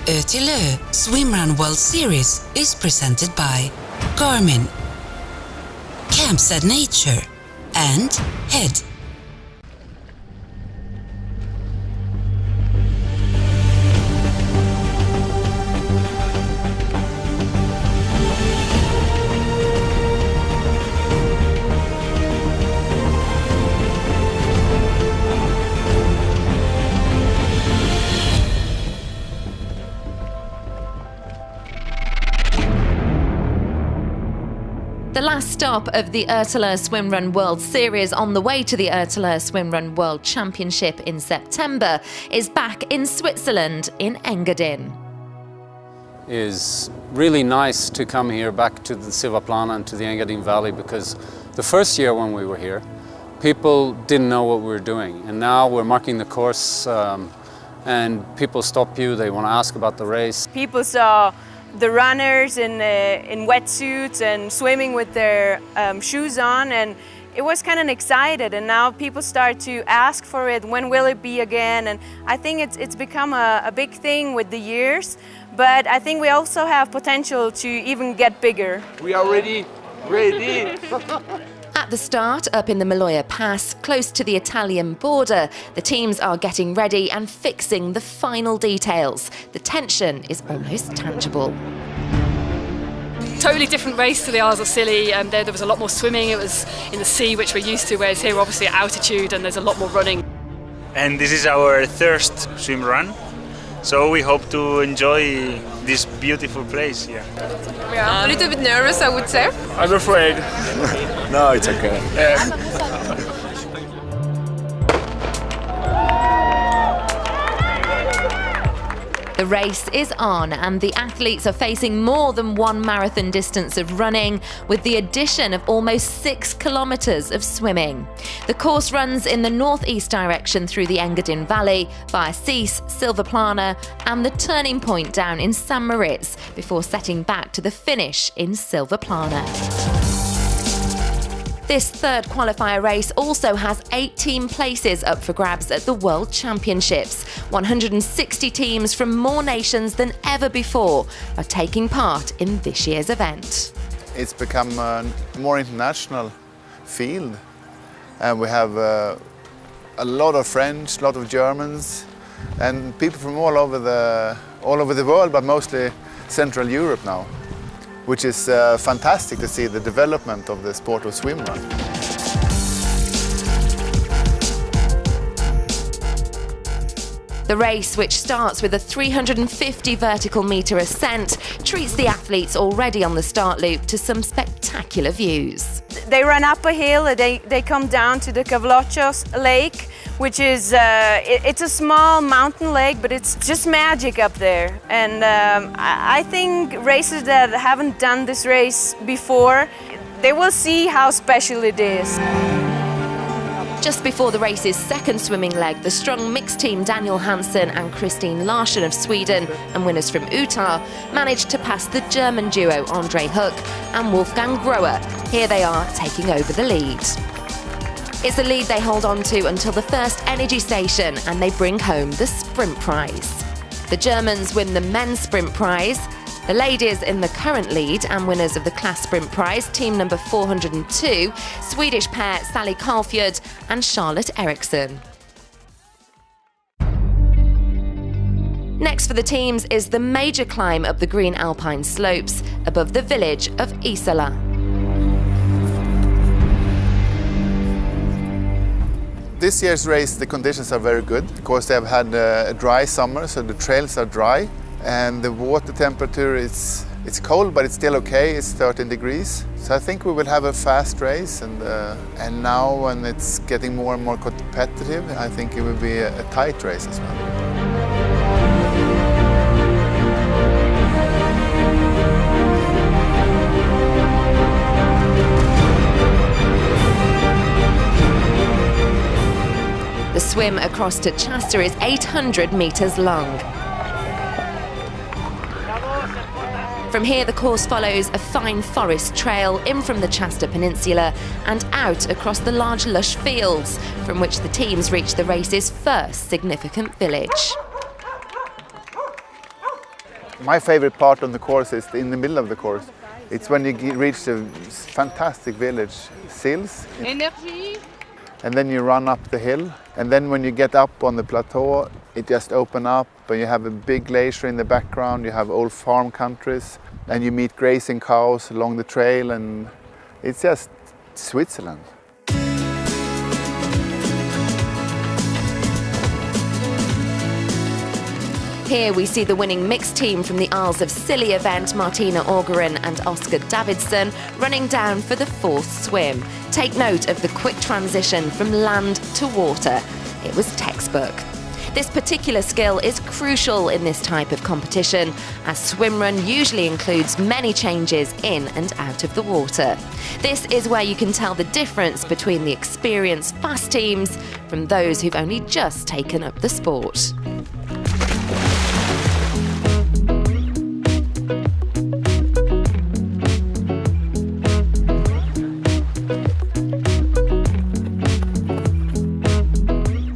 ÖTILLÖ Swimrun World Series is presented by Garmin, Campsite Nature and Head. The last stop of the ÖTILLÖ Swimrun World Series on the way to the ÖTILLÖ Swimrun World Championship in September is back in Switzerland in Engadin. It is really nice to come here back to the Silvaplana and to the Engadin Valley, because the first year when we were here, people didn't know what we were doing, and now we're marking the course and people stop you, they want to ask about the race. People saw the runners in wetsuits and swimming with their shoes on, and it was kind of excited, and now people start to ask for it, when will it be again, and I think it's become a big thing with the years, but I think we also have potential to even get bigger. We are ready. At the start, up in the Maloja Pass, close to the Italian border, the teams are getting ready and fixing the final details. The tension is almost tangible. Totally different race to the Isles of Scilly. There was a lot more swimming, it was in the sea, which we're used to, whereas here we're obviously at altitude and there's a lot more running. And this is our first swim run, so we hope to enjoy this beautiful place here. Yeah, a little bit nervous, I would say. I'm afraid. No, it's okay. The race is on, and the athletes are facing more than one marathon distance of running, with the addition of almost 6 kilometres of swimming. The course runs in the northeast direction through the Engadin Valley, via Sis, Silvaplana and the turning point down in St Moritz, before setting back to the finish in Silvaplana. This third qualifier race also has 18 places up for grabs at the World Championships. 160 teams from more nations than ever before are taking part in this year's event. It's become a more international field, and we have a lot of French, a lot of Germans, and people from all over the world, but mostly Central Europe now, which is fantastic to see the development of the sport of swimrun. The race, which starts with a 350 vertical metre ascent, treats the athletes already on the start loop to some spectacular views. They run up a hill, they come down to the Kavlochos Lake, which is it's a small mountain lake, but it's just magic up there. And I think racers that haven't done this race before, they will see how special it is. Just before the race's second swimming leg, the strong mixed team Daniel Hansen and Christine Larsson of Sweden, and winners from Utah, managed to pass the German duo Andre Huck and Wolfgang Grohe. Here they are taking over the lead. It's a lead they hold on to until the first energy station, and they bring home the sprint prize. The Germans win the men's sprint prize. The ladies in the current lead and winners of the class sprint prize, team number 402, Swedish pair Sally Karlfjord and Charlotte Eriksson. Next for the teams is the major climb up the green alpine slopes above the village of Iisalmi. This year's race, the conditions are very good, because they have had a dry summer, so the trails are dry, and the water temperature it's cold, but it's still okay. It's 13 degrees. So I think we will have a fast race, and now when it's getting more and more competitive, I think it will be a tight race as well. The swim across to Chasta is 800 metres long. From here, the course follows a fine forest trail in from the Chasta Peninsula and out across the large lush fields, from which the teams reach the race's first significant village. My favorite part on the course is in the middle of the course. It's when you reach the fantastic village, Sils. Energy. And then you run up the hill. And then when you get up on the plateau, it just opens up and you have a big glacier in the background. You have old farm countries and you meet grazing cows along the trail, and it's just Switzerland. Here we see the winning mixed team from the Isles of Scilly event, Martina Ågren and Oscar Davidsson, running down for the fourth swim. Take note of the quick transition from land to water. It was textbook. This particular skill is crucial in this type of competition, as swimrun usually includes many changes in and out of the water. This is where you can tell the difference between the experienced fast teams from those who've only just taken up the sport.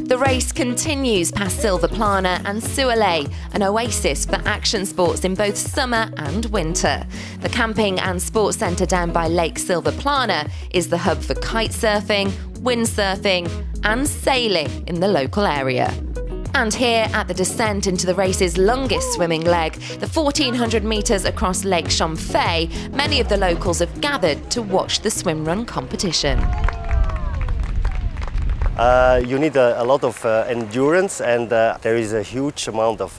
The race continues past Silverplana and Suoley, an oasis for action sports in both summer and winter. The camping and sports centre down by Lake Silverplana is the hub for kite surfing, windsurfing and sailing in the local area. And here at the descent into the race's longest swimming leg, the 1,400 metres across Lake Chamfey, many of the locals have gathered to watch the swimrun competition. You need a lot of endurance, and there is a huge amount of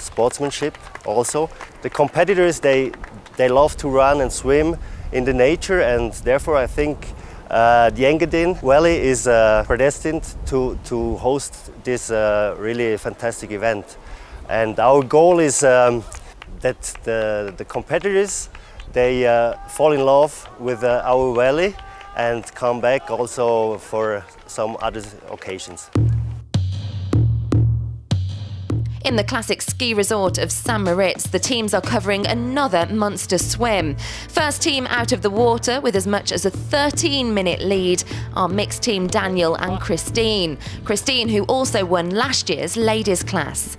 sportsmanship also. The competitors, they love to run and swim in the nature, and therefore I think the Engadin Valley is predestined to host this really fantastic event. And our goal is that the competitors, they fall in love with our valley and come back also for some other occasions. In the classic ski resort of St. Moritz, the teams are covering another monster swim. First team out of the water with as much as a 13-minute lead are mixed team Daniel and Christine. Christine, who also won last year's ladies class.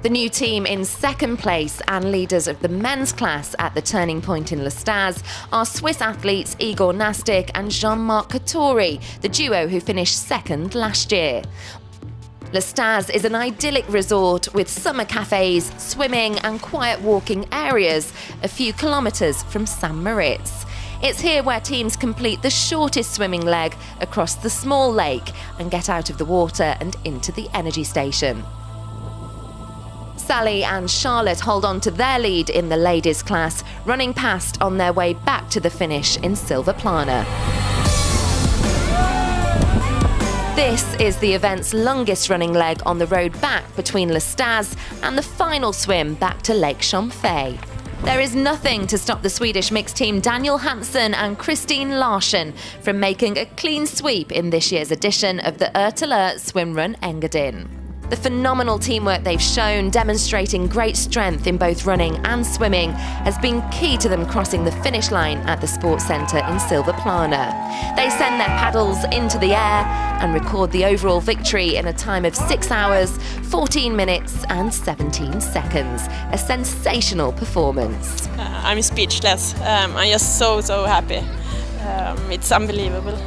The new team in second place and leaders of the men's class at the turning point in Lestaz are Swiss athletes Igor Nastic and Jean-Marc Cattori, the duo who finished second last year. Lestaz is an idyllic resort with summer cafes, swimming and quiet walking areas a few kilometres from St. Moritz. It's here where teams complete the shortest swimming leg across the small lake and get out of the water and into the energy station. Sally and Charlotte hold on to their lead in the ladies' class, running past on their way back to the finish in Silverplana. This is the event's longest running leg on the road back between Lestaz and the final swim back to Lake Chamfey. There is nothing to stop the Swedish mixed team Daniel Hansson and Christine Larsson from making a clean sweep in this year's edition of the ÖTILLÖ Swimrun Engadin. The phenomenal teamwork they've shown, demonstrating great strength in both running and swimming, has been key to them crossing the finish line at the sports centre in Silverplana. They send their paddles into the air and record the overall victory in a time of 6 hours, 14 minutes and 17 seconds. A sensational performance. I'm speechless. I'm just so happy. It's unbelievable.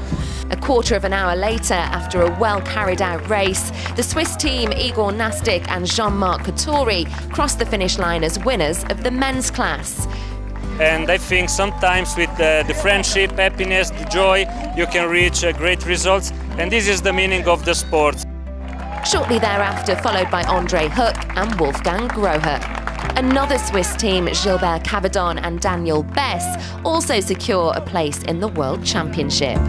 A quarter of an hour later, after a well-carried-out race, the Swiss team Igor Nastic and Jean-Marc Cattori crossed the finish line as winners of the men's class. And I think sometimes with the friendship, happiness, the joy, you can reach great results. And this is the meaning of the sport. Shortly thereafter, followed by Andre Hook and Wolfgang Grohe. Another Swiss team, Gilbert Cavadon and Daniel Bess, also secure a place in the World Championship.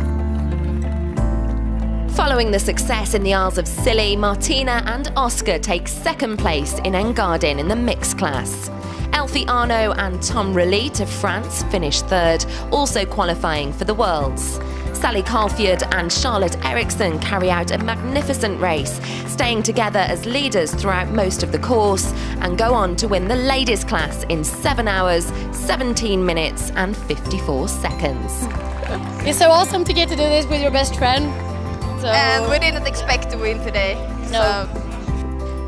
Following the success in the Isles of Scilly, Martina and Oscar take second place in Engadin in the mixed class. Elfie Arnaud and Tom Relit of France finished third, also qualifying for the Worlds. Sally Carlfjord and Charlotte Eriksson carry out a magnificent race, staying together as leaders throughout most of the course, and go on to win the ladies' class in 7 hours, 17 minutes and 54 seconds. It's so awesome to get to do this with your best friend. And we didn't expect to win today. No.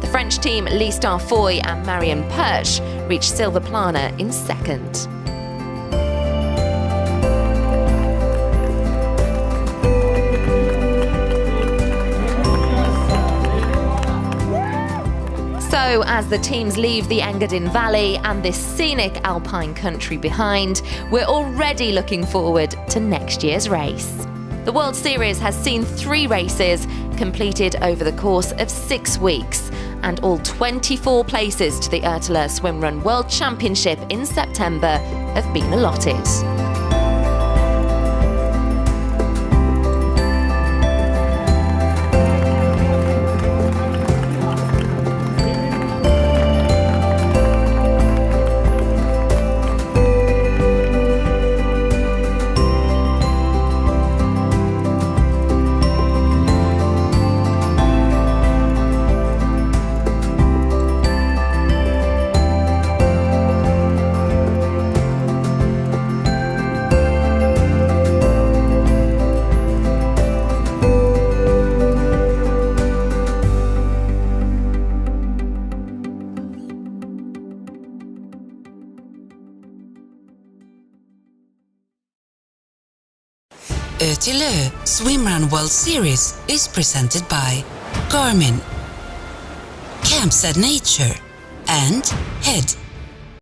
The French team Lee Starfoy and Marion Perch reached Silvaplana in second. So, as the teams leave the Engadin Valley and this scenic alpine country behind, we're already looking forward to next year's race. The World Series has seen 3 races completed over the course of 6 weeks, and all 24 places to the ÖTILLÖ Swimrun World Championship in September have been allotted. ÖTILLÖ Swimrun World Series is presented by Garmin, Campsite Nature and HED.